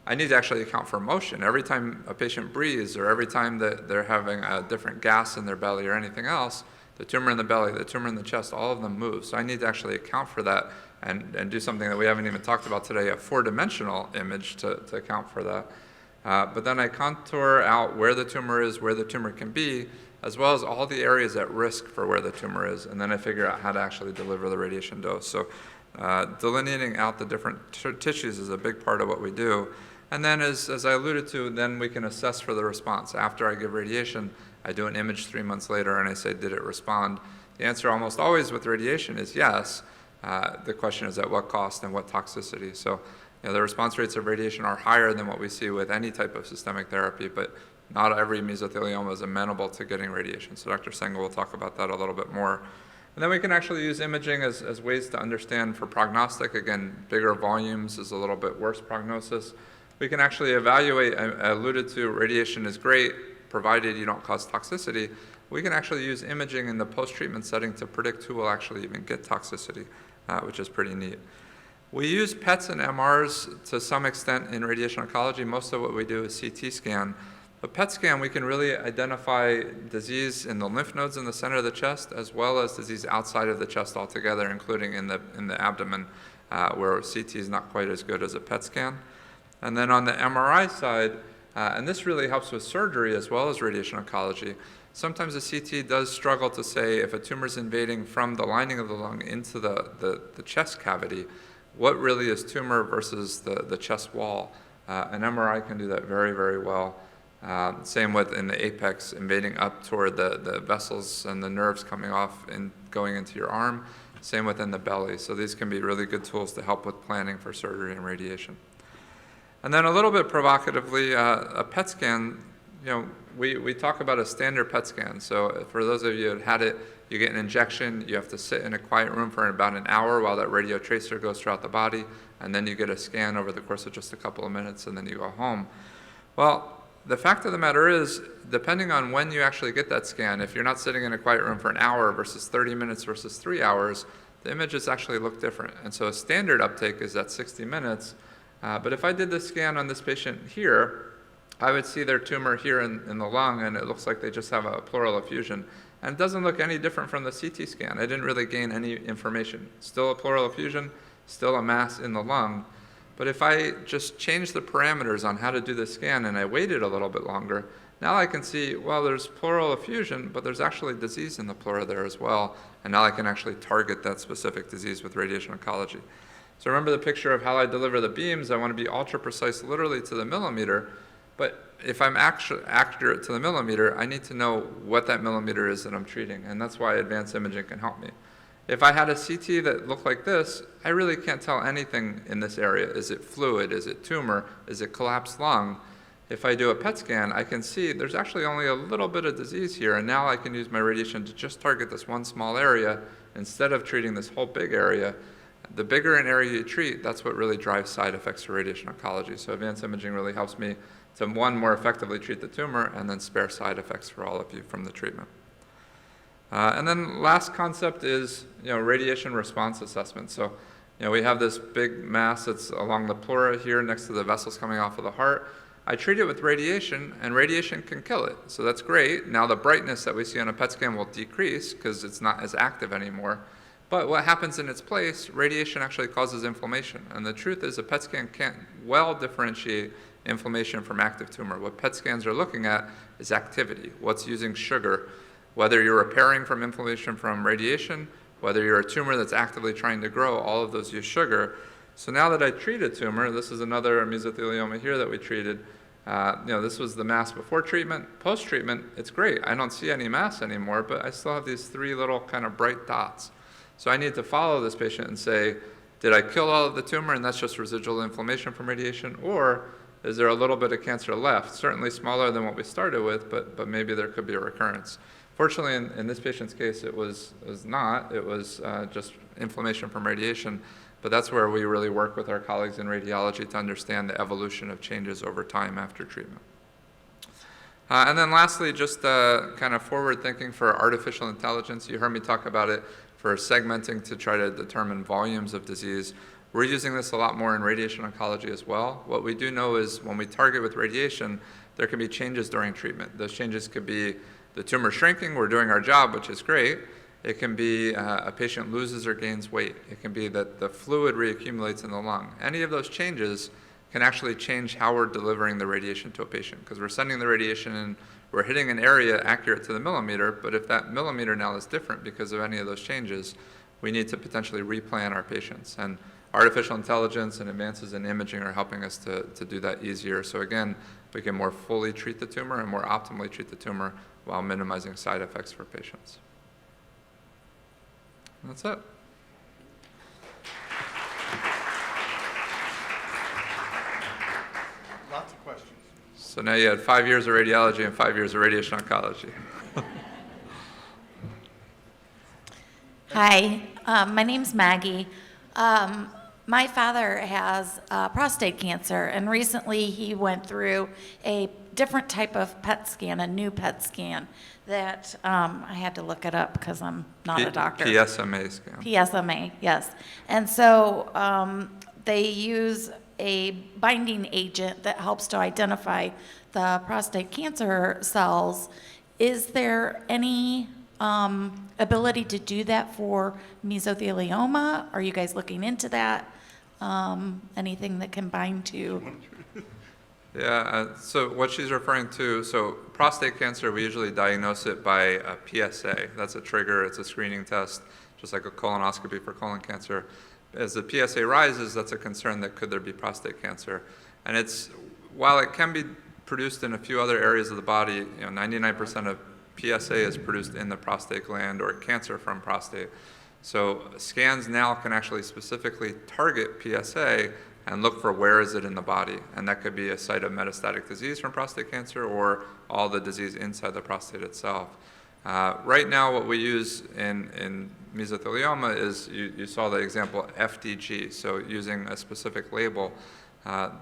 I need to actually account for motion. Every time a patient breathes or every time that they're having a different gas in their belly or anything else, the tumor in the belly, the tumor in the chest, all of them move. So I need to actually account for that and do something that we haven't even talked about today, a 4-dimensional image to account for that. But then I contour out where the tumor is, where the tumor can be, as well as all the areas at risk for where the tumor is, and then I figure out how to actually deliver the radiation dose. So delineating out the different tissues is a big part of what we do. And then as I alluded to, then we can assess for the response. After I give radiation, I do an image 3 months later and I say, did it respond? The answer almost always with radiation is yes. The question is at what cost and what toxicity. So the response rates of radiation are higher than what we see with any type of systemic therapy, but not every mesothelioma is amenable to getting radiation. So Dr. Sengel will talk about that a little bit more. And then we can actually use imaging as ways to understand for prognostic. Again, bigger volumes is a little bit worse prognosis. We can actually evaluate, I alluded to radiation is great, provided you don't cause toxicity. We can actually use imaging in the post-treatment setting to predict who will actually even get toxicity, which is pretty neat. We use PETs and MRs to some extent in radiation oncology. Most of what we do is CT scan. A PET scan, we can really identify disease in the lymph nodes in the center of the chest, as well as disease outside of the chest altogether, including in the abdomen, where CT is not quite as good as a PET scan. And then on the MRI side, and this really helps with surgery as well as radiation oncology, sometimes the CT does struggle to say if a tumor is invading from the lining of the lung into the chest cavity, what really is tumor versus the chest wall. An MRI can do that very, very well. Same with in the apex, invading up toward the vessels and the nerves coming off and going into your arm. Same within the belly. So these can be really good tools to help with planning for surgery and radiation. And then a little bit provocatively, a PET scan, we talk about a standard PET scan. So for those of you who had it, you get an injection, you have to sit in a quiet room for about an hour while that radio tracer goes throughout the body, and then you get a scan over the course of just a couple of minutes, and then you go home. Well, the fact of the matter is, depending on when you actually get that scan, if you're not sitting in a quiet room for an hour versus 30 minutes versus 3 hours, the images actually look different. And so a standard uptake is at 60 minutes. But if I did the scan on this patient here, I would see their tumor here in the lung, and it looks like they just have a pleural effusion. And it doesn't look any different from the CT scan. I didn't really gain any information. Still a pleural effusion, still a mass in the lung. But if I just change the parameters on how to do the scan and I waited a little bit longer, now I can see, well, there's pleural effusion, but there's actually disease in the pleura there as well. And now I can actually target that specific disease with radiation oncology. So remember the picture of how I deliver the beams. I want to be ultra precise, literally to the millimeter. But if I'm actually accurate to the millimeter, I need to know what that millimeter is that I'm treating. And that's why advanced imaging can help me. If I had a CT that looked like this, I really can't tell anything in this area. Is it fluid? Is it tumor? Is it collapsed lung? If I do a PET scan, I can see there's actually only a little bit of disease here, and now I can use my radiation to just target this one small area instead of treating this whole big area. The bigger an area you treat, that's what really drives side effects for radiation oncology. So advanced imaging really helps me to, one, more effectively treat the tumor, and then spare side effects for all of you from the treatment. And then last concept is radiation response assessment. So we have this big mass that's along the pleura here next to the vessels coming off of the heart. I treat it with radiation, and radiation can kill it. So that's great. Now the brightness that we see on a PET scan will decrease because it's not as active anymore. But what happens in its place, radiation actually causes inflammation. And the truth is a PET scan can't well differentiate inflammation from active tumor. What PET scans are looking at is activity. What's using sugar? Whether you're repairing from inflammation from radiation, whether you're a tumor that's actively trying to grow, all of those use sugar. So now that I treat a tumor, this is another mesothelioma here that we treated. This was the mass before treatment. Post-treatment, it's great. I don't see any mass anymore, but I still have these 3 little kind of bright dots. So I need to follow this patient and say, did I kill all of the tumor and that's just residual inflammation from radiation, or is there a little bit of cancer left? Certainly smaller than what we started with, but maybe there could be a recurrence. Fortunately, in this patient's case, it was not. It was just inflammation from radiation. But that's where we really work with our colleagues in radiology to understand the evolution of changes over time after treatment. And then lastly, just kind of forward thinking for artificial intelligence. You heard me talk about it for segmenting to try to determine volumes of disease. We're using this a lot more in radiation oncology as well. What we do know is when we target with radiation, there can be changes during treatment. Those changes could be the tumor shrinking, we're doing our job, which is great. It can be a patient loses or gains weight. It can be that the fluid reaccumulates in the lung. Any of those changes can actually change how we're delivering the radiation to a patient, because we're sending the radiation and we're hitting an area accurate to the millimeter, but if that millimeter now is different because of any of those changes, we need to potentially replan our patients. And artificial intelligence and advances in imaging are helping us to do that easier. So again, we can more fully treat the tumor and more optimally treat the tumor while minimizing side effects for patients. And that's it. Lots of questions. So now you had 5 years of radiology and 5 years of radiation oncology. Hi, my name's Maggie. My father has prostate cancer, and recently he went through a different type of PET scan, a new PET scan that I had to look it up because I'm not a doctor. PSMA scan. PSMA, yes. And so they use a binding agent that helps to identify the prostate cancer cells. Is there any ability to do that for mesothelioma? Are you guys looking into that? Anything that can bind to? Yeah, so what she's referring to, so prostate cancer, we usually diagnose it by a PSA. That's a trigger, it's a screening test, just like a colonoscopy for colon cancer. As the PSA rises, that's a concern that could there be prostate cancer. And it's, while it can be produced in a few other areas of the body, 99% of PSA is produced in the prostate gland or cancer from prostate. So scans now can actually specifically target PSA and look for where is it in the body. And that could be a site of metastatic disease from prostate cancer or all the disease inside the prostate itself. Right now, what we use in mesothelioma is, you saw the example FDG, so using a specific label.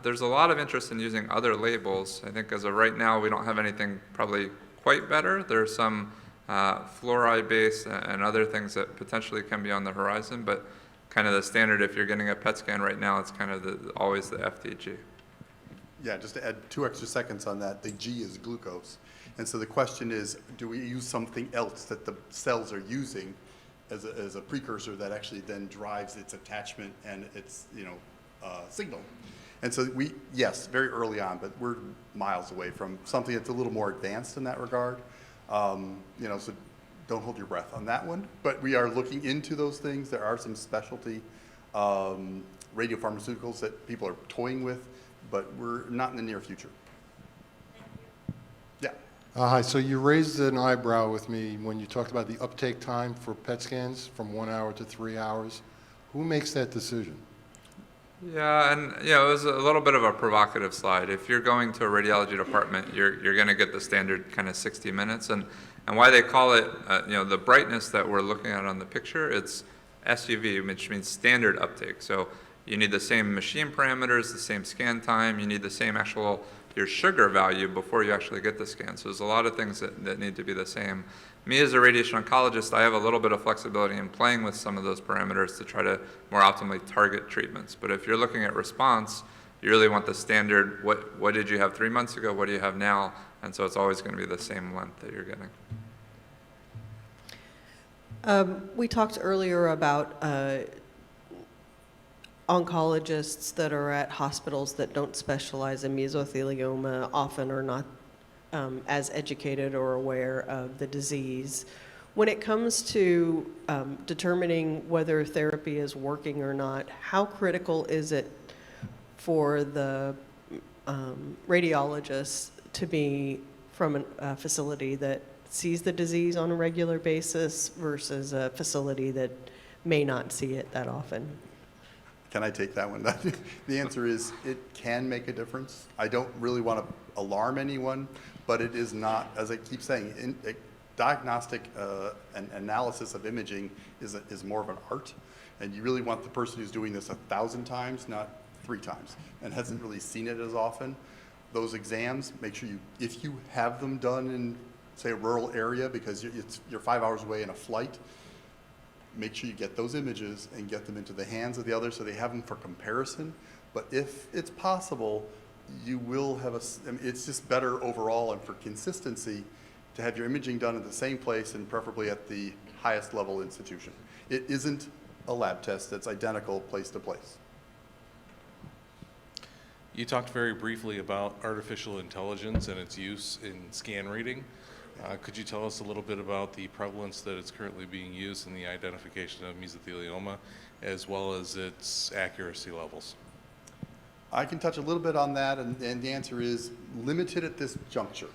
There's a lot of interest in using other labels. I think as of right now, we don't have anything probably quite better. There's some fluoride-based and other things that potentially can be on the horizon, but kind of the standard, if you're getting a PET scan right now, it's kind of always the FDG. Yeah, just to add 2 extra seconds on that, the G is glucose. And so the question is, do we use something else that the cells are using as a precursor that actually then drives its attachment and its signal? And so yes, very early on, but we're miles away from something that's a little more advanced in that regard. So don't hold your breath on that one. But we are looking into those things. There are some specialty radiopharmaceuticals that people are toying with, but we're not in the near future. Yeah. Hi, so you raised an eyebrow with me when you talked about the uptake time for PET scans from 1 hour to 3 hours. Who makes that decision? Yeah, and it was a little bit of a provocative slide. If you're going to a radiology department, you're going to get the standard kind of 60 minutes. And why they call it, the brightness that we're looking at on the picture, it's SUV, which means standard uptake. So you need the same machine parameters, the same scan time, you need the same your sugar value before you actually get the scan. So there's a lot of things that need to be the same. Me as a radiation oncologist, I have a little bit of flexibility in playing with some of those parameters to try to more optimally target treatments. But if you're looking at response, you really want the standard, what did you have 3 months ago, what do you have now? And so it's always going to be the same length that you're getting. We talked earlier about oncologists that are at hospitals that don't specialize in mesothelioma often are not as educated or aware of the disease. When it comes to determining whether therapy is working or not, how critical is it for the radiologist to be from a facility that sees the disease on a regular basis versus a facility that may not see it that often? Can I take that one? The answer is it can make a difference. I don't really want to alarm anyone, but it is not, as I keep saying, diagnostic and analysis of imaging is more of an art, and you really want the person who's doing this 1,000 times, not 3 times, and hasn't really seen it as often. Those exams, make sure if you have them done in, say, a rural area because you're 5 hours away in a flight, make sure you get those images and get them into the hands of the others so they have them for comparison. But if it's possible, you will have it's just better overall, and for consistency, to have your imaging done at the same place and preferably at the highest level institution. It isn't a lab test that's identical place to place. You talked very briefly about artificial intelligence and its use in scan reading. Could you tell us a little bit about the prevalence that it's currently being used in the identification of mesothelioma, as well as its accuracy levels? I can touch a little bit on that, and the answer is limited at this juncture.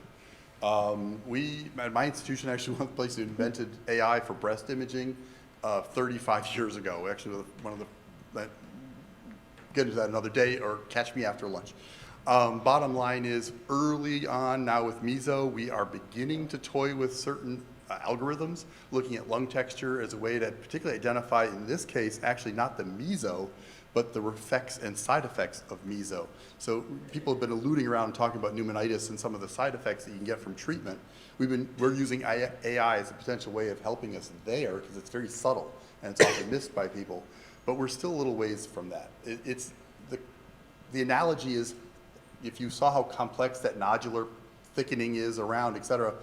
We, at my institution, actually one of the places who invented AI for breast imaging 35 years ago. Actually, one of the, get into that another day or catch me after lunch. Bottom line is, early on now with meso, we are beginning to toy with certain algorithms, looking at lung texture as a way to particularly identify, in this case, actually not the meso, but the effects and side effects of meso. So people have been alluding around and talking about pneumonitis and some of the side effects that you can get from treatment. We're using AI as a potential way of helping us there because it's very subtle and it's often missed by people. But we're still a little ways from that. It's the analogy is, if you saw how complex that nodular thickening is around, et cetera,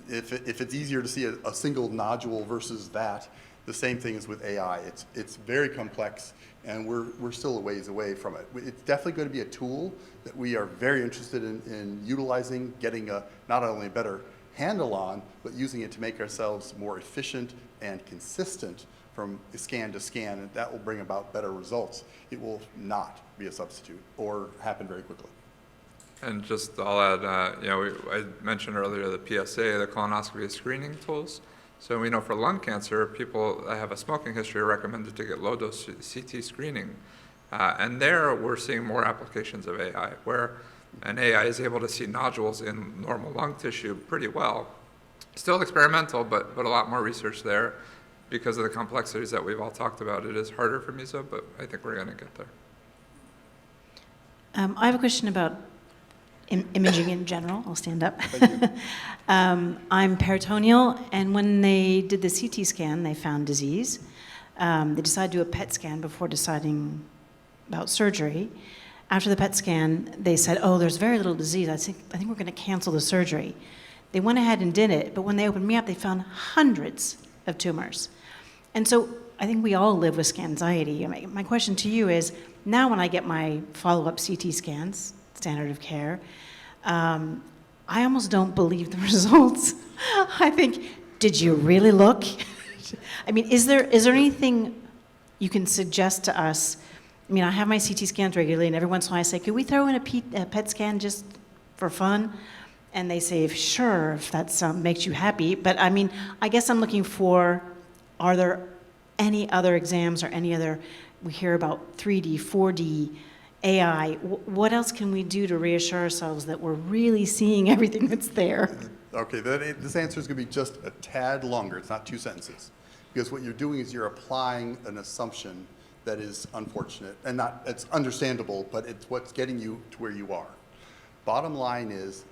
if it's easier to see a single nodule versus that, the same thing is with AI. It's very complex, and we're still a ways away from it. It's definitely going to be a tool that we are very interested in utilizing, getting not only a better handle on, but using it to make ourselves more efficient and consistent from scan to scan, and that will bring about better results. It will not be a substitute or happen very quickly. And just I'll add, I mentioned earlier the PSA, the colonoscopy screening tools. So we know for lung cancer, people that have a smoking history are recommended to get low-dose CT screening. And there we're seeing more applications of AI, where an AI is able to see nodules in normal lung tissue pretty well. Still experimental, but a lot more research there. Because of the complexities that we've all talked about, it is harder for meso, but I think we're going to get there. I have a question about imaging in general. I'll stand up. I'm peritoneal, and when they did the CT scan, they found disease. They decided to do a PET scan before deciding about surgery. After the PET scan, they said, oh, there's very little disease. I think we're going to cancel the surgery. They went ahead and did it, but when they opened me up, they found hundreds of tumors. And so I think we all live with anxiety. My question to you is, now when I get my follow-up CT scans, standard of care, I almost don't believe the results. I think, did you really look? I mean, is there anything you can suggest to us? I mean, I have my CT scans regularly, and every once in a while I say, could we throw in a PET scan just for fun? And they say, sure, if that makes you happy. But I mean, I guess I'm looking for, are there any other exams or any other, we hear about 3D, 4D, AI. What else can we do to reassure ourselves that we're really seeing everything that's there? Okay, this answer is going to be just a tad longer. It's not 2 sentences. Because what you're doing is you're applying an assumption that is unfortunate. And it's understandable, but it's what's getting you to where you are. Bottom line is,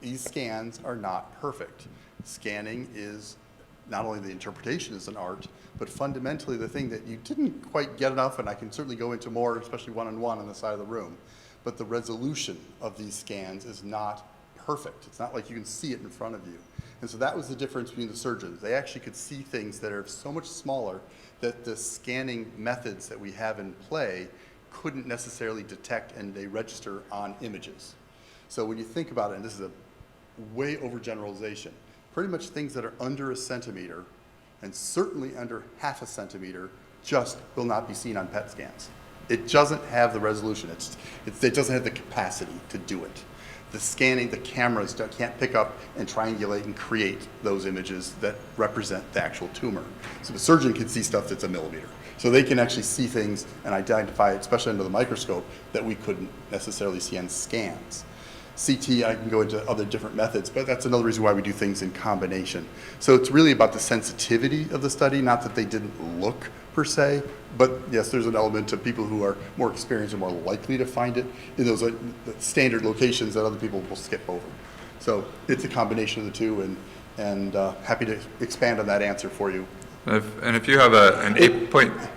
these scans are not perfect. Scanning is not only the interpretation is an art, but fundamentally the thing that you didn't quite get enough, and I can certainly go into more, especially one-on-one on the side of the room, but the resolution of these scans is not perfect. It's not like you can see it in front of you. And so that was the difference between the surgeons. They actually could see things that are so much smaller that the scanning methods that we have in play couldn't necessarily detect, and they register on images. So when you think about it, and this is a way overgeneralization, pretty much things that are under a centimeter and certainly under half a centimeter just will not be seen on PET scans. It doesn't have the resolution. It doesn't have the capacity to do it. The scanning, the cameras can't pick up and triangulate and create those images that represent the actual tumor. So the surgeon can see stuff that's a millimeter. So they can actually see things and identify it, especially under the microscope, that we couldn't necessarily see on scans. CT, I can go into other different methods, but that's another reason why we do things in combination. So it's really about the sensitivity of the study, not that they didn't look per se, but yes, there's an element of people who are more experienced and more likely to find it in those standard locations that other people will skip over. So it's a combination of the two, and happy to expand on that answer for you. And if you have an 8-point... Maybe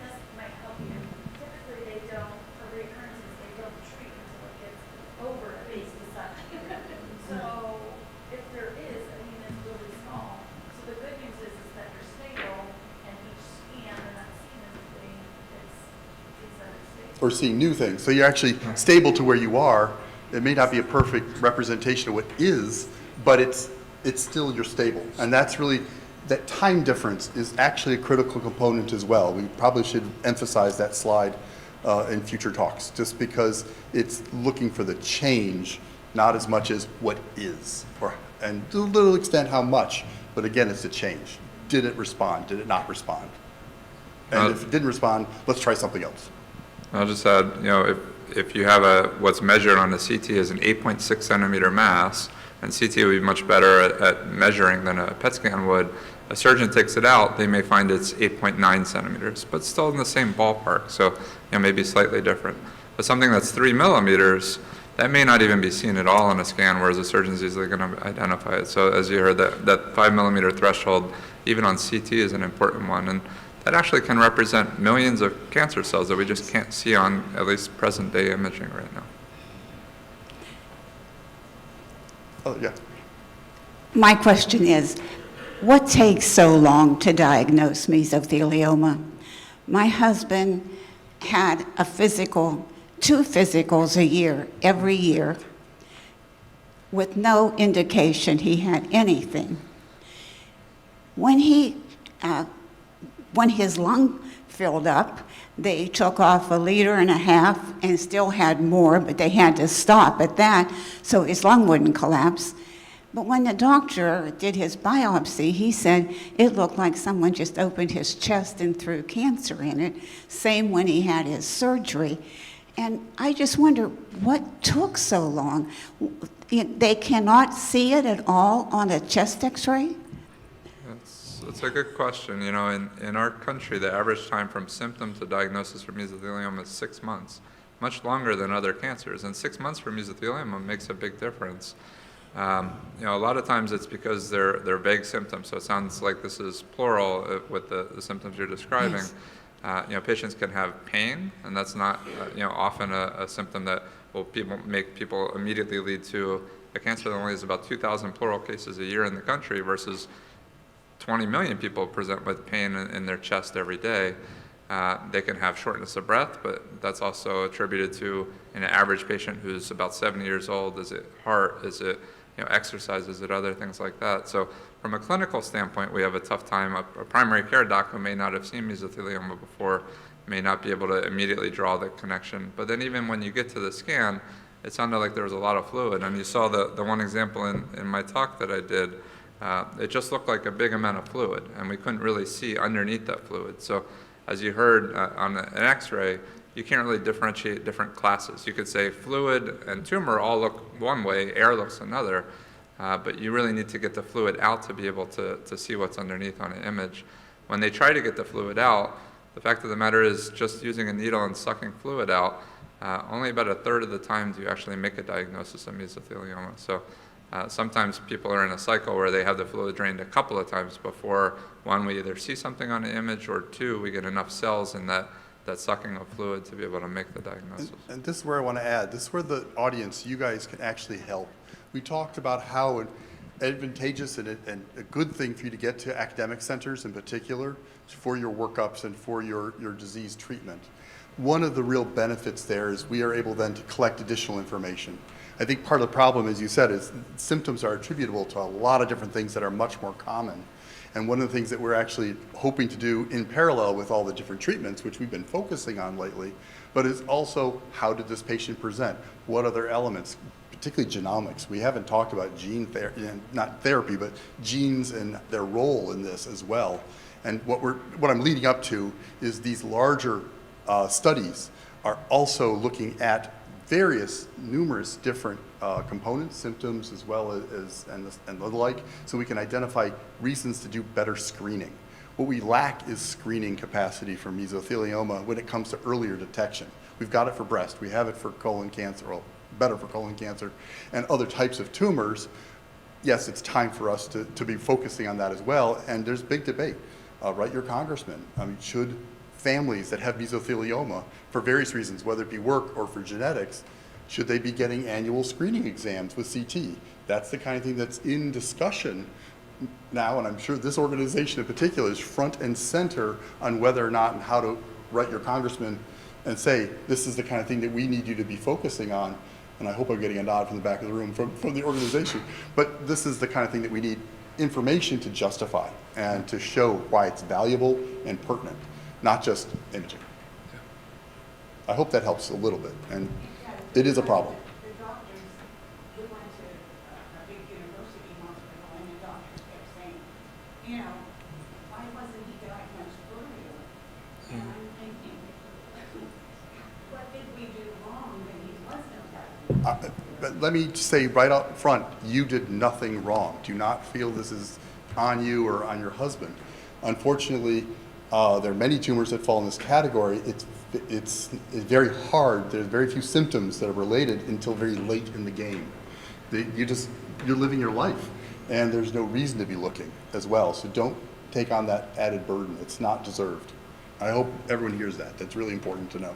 this might help you. Typically, they don't, for recurrences, they don't treat until it gets over a base design. So if there is or seeing new things. So you're actually stable to where you are. It may not be a perfect representation of what is, but it's still you're stable. And that's really, that time difference is actually a critical component as well. We probably should emphasize that slide in future talks, just because it's looking for the change, not as much as what is, and to a little extent how much, but again, it's a change. Did it respond? Did it not respond? And if it didn't respond, let's try something else. I'll just add, if you have what's measured on a CT is an 8.6 centimeter mass, and CT would be much better at measuring than a PET scan would, a surgeon takes it out, they may find it's 8.9 centimeters, but still in the same ballpark, so maybe slightly different. But something that's 3 millimeters, that may not even be seen at all on a scan, whereas a surgeon's easily going to identify it. So as you heard, that 5 millimeter threshold, even on CT, is an important one. And that actually can represent millions of cancer cells that we just can't see on at least present day imaging right now. Oh, yeah. My question is, what takes so long to diagnose mesothelioma? My husband had a 2 physicals a year, every year, with no indication he had anything. When his lung filled up, they took off 1.5 liters and still had more, but they had to stop at that so his lung wouldn't collapse. But when the doctor did his biopsy, he said it looked like someone just opened his chest and threw cancer in it. Same when he had his surgery. And I just wonder, what took so long? They cannot see it at all on a chest x-ray? That's a good question. In our country, the average time from symptom to diagnosis for mesothelioma is 6 months, much longer than other cancers. And 6 months for mesothelioma makes a big difference. A lot of times it's because they're vague symptoms. So it sounds like this is plural with the symptoms you're describing. Yes. Patients can have pain, and that's not, often a symptom that will make people immediately lead to a cancer that only has about 2,000 plural cases a year in the country versus 20 million people present with pain in their chest every day. They can have shortness of breath, but that's also attributed to an average patient who's about 70 years old. Is it heart? Is it exercise? Is it other things like that? So from a clinical standpoint, we have a tough time. A primary care doc who may not have seen mesothelioma before may not be able to immediately draw the connection. But then even when you get to the scan, it sounded like there was a lot of fluid. And you saw the one example in my talk that I did. It just looked like a big amount of fluid, and we couldn't really see underneath that fluid. So as you heard on an x-ray, you can't really differentiate different classes. You could say fluid and tumor all look one way, air looks another, but you really need to get the fluid out to be able to see what's underneath on an image. When they try to get the fluid out, the fact of the matter is just using a needle and sucking fluid out, only about 1/3 of the time do you actually make a diagnosis of mesothelioma. So sometimes people are in a cycle where they have the fluid drained a couple of times before, one, we either see something on an image, or two, we get enough cells in that sucking of fluid to be able to make the diagnosis. And this is where I want to add, this is where the audience, you guys can actually help. We talked about how advantageous and a good thing for you to get to academic centers in particular for your workups and for your disease treatment. One of the real benefits there is we are able then to collect additional information. I think part of the problem, as you said, is symptoms are attributable to a lot of different things that are much more common. And one of the things that we're actually hoping to do in parallel with all the different treatments, which we've been focusing on lately, but is also how did this patient present? What other elements, particularly genomics? We haven't talked about gene therapy, not therapy, but genes and their role in this as well. And what I'm leading up to is these larger studies are also looking at numerous different components, symptoms, as well as and the like, so we can identify reasons to do better screening. What we lack is screening capacity for mesothelioma when it comes to earlier detection. We've got it for breast, we have it for colon cancer, or better for colon cancer, and other types of tumors. Yes, it's time for us to be focusing on that as well, and there's big debate. Write your congressman. I mean, should families that have mesothelioma, for various reasons, whether it be work or for genetics, should they be getting annual screening exams with CT? That's the kind of thing that's in discussion now, and I'm sure this organization in particular is front and center on whether or not and how to write your congressman and say, this is the kind of thing that we need you to be focusing on. And I hope I'm getting a nod from the back of the room from the organization. But this is the kind of thing that we need information to justify and to show why it's valuable and pertinent, not just imaging. I hope that helps a little bit, and it is a problem. The doctors who went to a big university hospital, and the doctors kept saying, you know, why wasn't he diagnosed earlier? And I'm thinking, what did we do wrong that he wasn't diagnosed? But let me say right up front, you did nothing wrong. Do not feel this is on you or on your husband. Unfortunately, there are many tumors that fall in this category. It's very hard. There's very few symptoms that are related until very late in the game. You're living your life, and there's no reason to be looking as well. So don't take on that added burden. It's not deserved. I hope everyone hears that. That's really important to know.